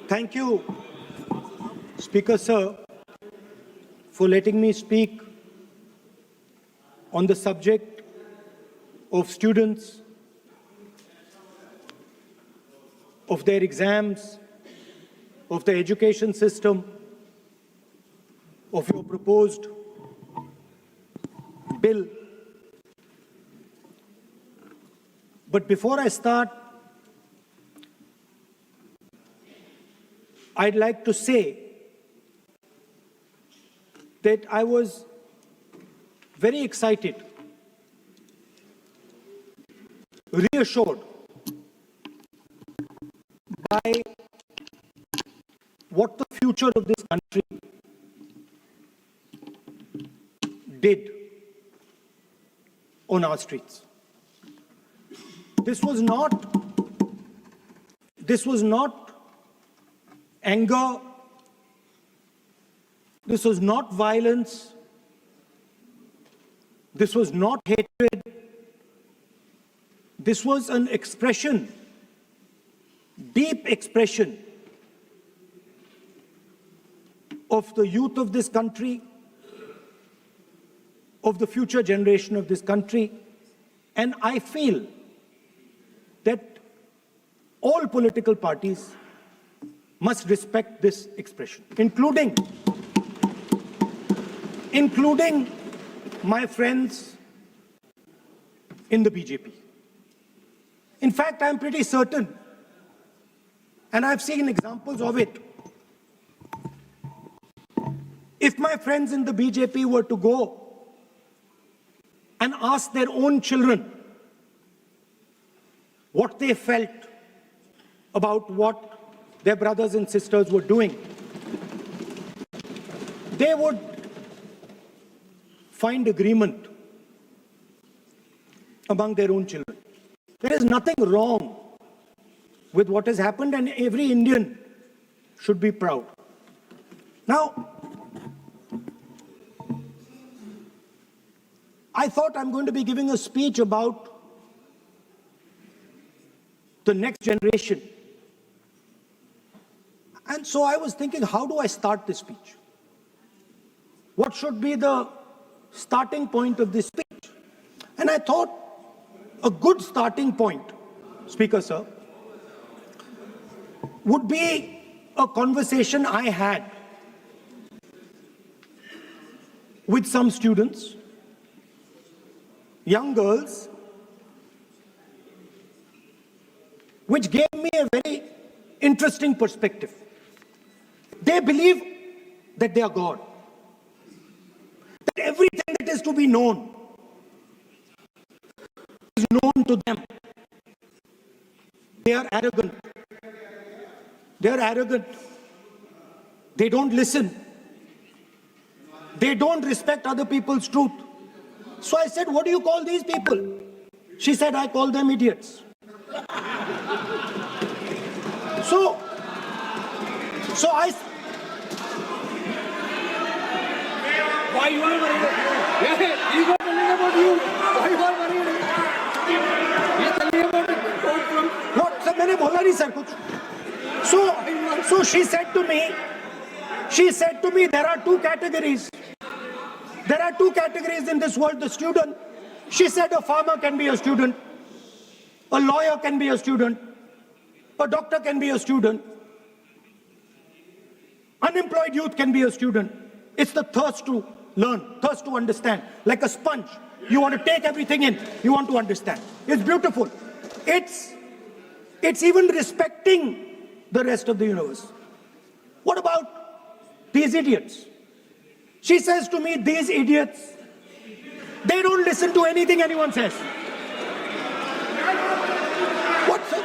Thank you, Speaker Sir, for letting me speak on the subject of students, of their exams, of the education system, of your proposed bill. But before I start, I'd like to say that I was very excited, reassured by what the future of this country did on our streets. This was not anger, this was not violence, this was not hatred, this was an expression, deep expression of the youth of this country, of the future generation of this country, and I feel that all political parties must respect this expression, including my friends in the BJP. In fact, I'm pretty certain, and I've seen examples of it, if my friends in the BJP were to go and ask their own children what they felt about what their brothers and sisters were doing, they would find agreement among their own children. There is nothing wrong with what has happened, and every Indian should be proud. Now, I thought I'm going to be giving a speech about the next generation. And so I was thinking, how do I start this speech? What should be the starting point of this speech? And I thought a good starting point, Speaker Sir, would be a conversation I had with some students, young girls, which gave me a very interesting perspective. They believe that they are God, that everything that is to be known is known to them. They are arrogant. They are arrogant. They don't listen. They don't respect other people's truth. So I said, what do you call these people? She said, I call them idiots. So I... Why you are worried? Yeah, he was telling about you. Why you are worried? He is telling about it from... What? Sir, मैंने बोला नहीं sir कुछ. So she said to me, there are two categories. There are two categories in this world, the student. She said a farmer can be a student, a lawyer can be a student, a doctor can be a student, unemployed youth can be a student. It's the thirst to learn, thirst to understand. Like a sponge, you want to take everything in, you want to understand. It's beautiful. It's even respecting the rest of the universe. What about these idiots? She says to me, these idiots, they don't listen to anything anyone says. What, sir?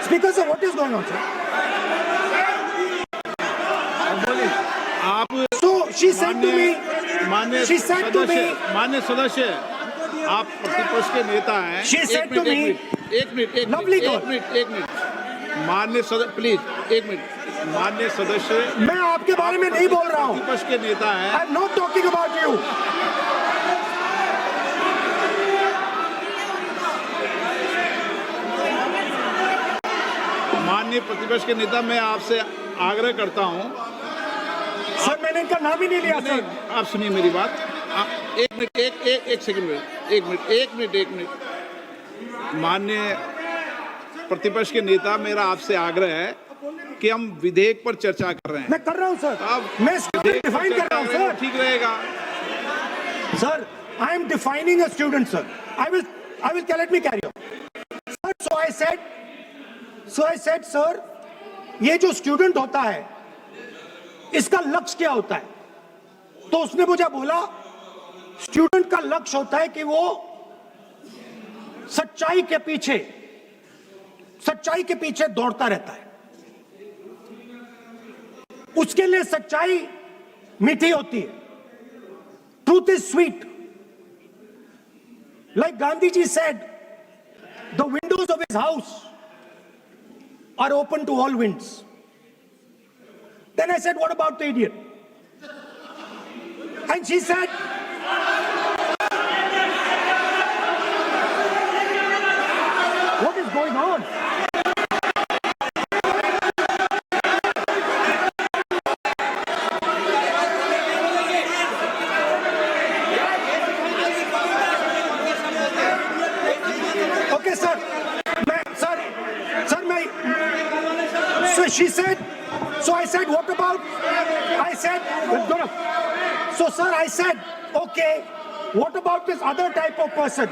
Speaker, sir, what is going on, sir? So she said to me, मान्य सदस्य, आप प्रतिपक्ष के नेता हैं. She said to me, एक minute, lovely girl. एक minute. माननीय सदस्य प्लीज एक मिनट। माननीय सदस्य, मैं आपके बारे में नहीं बोल रहा हूं। विपक्ष के नेता हैं। I am not talking about you. माननीय प्रतिपक्ष के नेता, मैं आपसे आग्रह करता हूं। सर मैंने इनका नाम ही नहीं लिया नहीं, सर। आप सुनिए मेरी बात। एक मिनट, एक सेकंड में, एक मिनट। माननीय प्रतिपक्ष के नेता, मेरा आपसे आग्रह है कि हम विधेयक पर चर्चा कर रहे हैं। मैं कर रहा हूं सर। आप मैं स्टूडेंट डिफाइन कर रहा हूं सर। ठीक रहेगा। Sir, I am defining a student, sir. I will, let me carry on. Sir, so I said, sir, ये जो स्टूडेंट होता है, इसका लक्ष्य क्या होता है? तो उसने मुझे बोला, स्टूडेंट का लक्ष्य होता है कि वो सच्चाई के पीछे दौड़ता रहता है। उसके लिए सच्चाई मीठी होती है। Truth is sweet. Like Gandhiji said, the windows of his house are open to all winds. Then I said, what about the idiot? And she said, what is going on? Okay, sir. So she said, so I said, what about? I said, so sir, I said, okay, what about this other type of person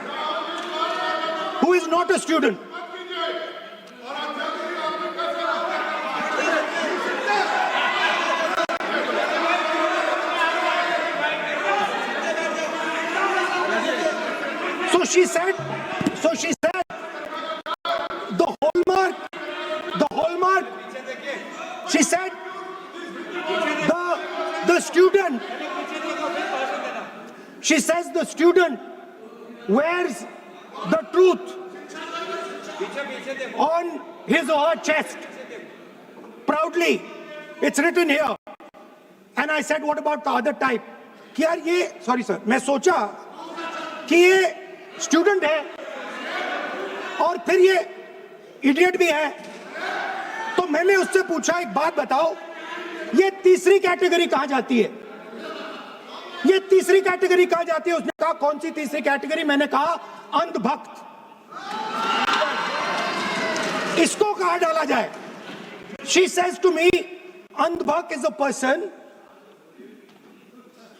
who is not a student? So she said, the hallmark, she said, the student, she says the student wears the truth on his or her chest. Proudly, it's written here. And I said, what about the other type? कि यार ये, sorry sir, मैं सोचा कि ये student है और फिर ये इडियट भी है, तो मैंने उससे पूछा, एक बात बताओ, ये तीसरी कैटेगरी कहां जाती है? ये तीसरी कैटेगरी कहां जाती है? उसने कहा, कौन सी तीसरी कैटेगरी? मैंने कहा, अंधभक्त। इसको कहां डाला जाए? She says to me, अंधभक्त is a person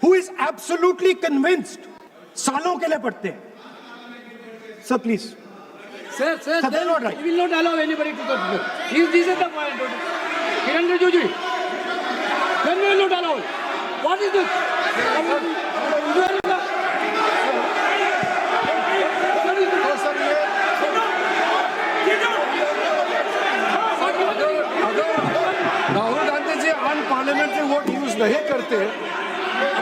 who is absolutely convinced, सालों के लिए पढ़ते हैं। Sir, please. Sir, that's not right. we will not allow anybody to talk. This is the point. Kiran Rijiju, then we will not allow. What is this? Rahul Gandhi ji unparliamentary word use नहीं करते,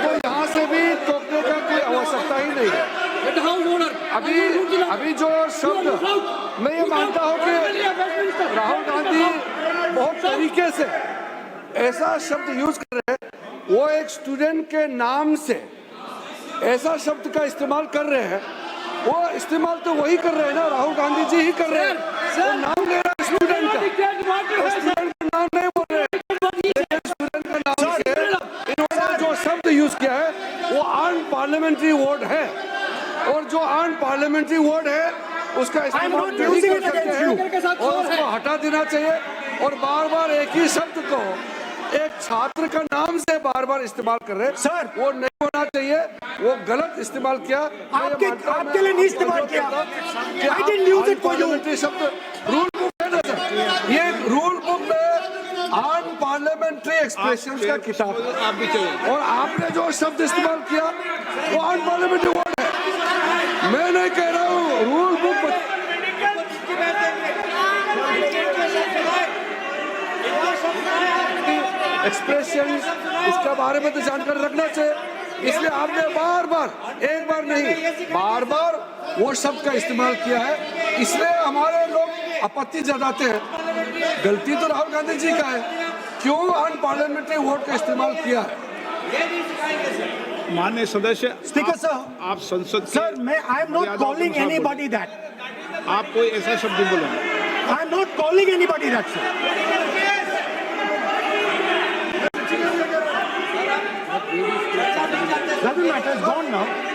तो यहाँ से भी टोकने का कोई आवश्यकता ही नहीं है। अभी जो शब्द, मैं ये मानता हूँ कि राहुल गांधी बहुत तरीके से ऐसा शब्द यूज कर रहे हैं, वो एक स्टूडेंट के नाम से ऐसा शब्द का इस्तेमाल कर रहे हैं। वो इस्तेमाल तो वही कर रहे हैं ना, राहुल गांधी जी ही कर रहे हैं। वो नाम ले रहे हैं स्टूडेंट का, स्टूडेंट का नाम नहीं बोल रहे हैं। स्टूडेंट का नाम से इन्होंने जो शब्द यूज किया है वो अनपार्लियामेंट्री वर्ड है, और जो अनपार्लियामेंट्री वर्ड है उसका इस्तेमाल नहीं कर सकते हैं और उसको हटा देना चाहिए। और बार बार एक ही शब्द को एक छात्र का नाम से बार बार इस्तेमाल कर रहे हैं, सर, वो नहीं होना चाहिए, वो गलत इस्तेमाल किया। आपके लिए नहीं इस्तेमाल किया। I didn't use it for you. शब्द रूल बुक है ना सर, ये रूल बुक में अनपार्लियामेंट्री एक्सप्रेशंस का किताब है, आप भी चले। और आपने जो शब्द इस्तेमाल किया वो अनपार्लियामेंट्री वर्ड है। मैं नहीं कह रहा हूँ, रूल बुक एक्सप्रेशन, इसके बारे में तो जानकारी रखना चाहिए। इसलिए आपने बार बार, एक बार नहीं, बार बार वो शब्द का इस्तेमाल किया है। इसलिए हमारे लोग आपत्ति जताते हैं, गलती तो राहुल गांधी जी का है, क्यों अनपार्लियामेंट्री वोट का इस्तेमाल किया है? माननीय सदस्य, Speaker, sir. आप संसद के Sir, I am not मर्यादा calling अनुसार anybody that. बोलें। आप कोई ऐसा शब्द नहीं बोलेंगे। I am not calling anybody that, sir. Doesn't matter, it's gone now.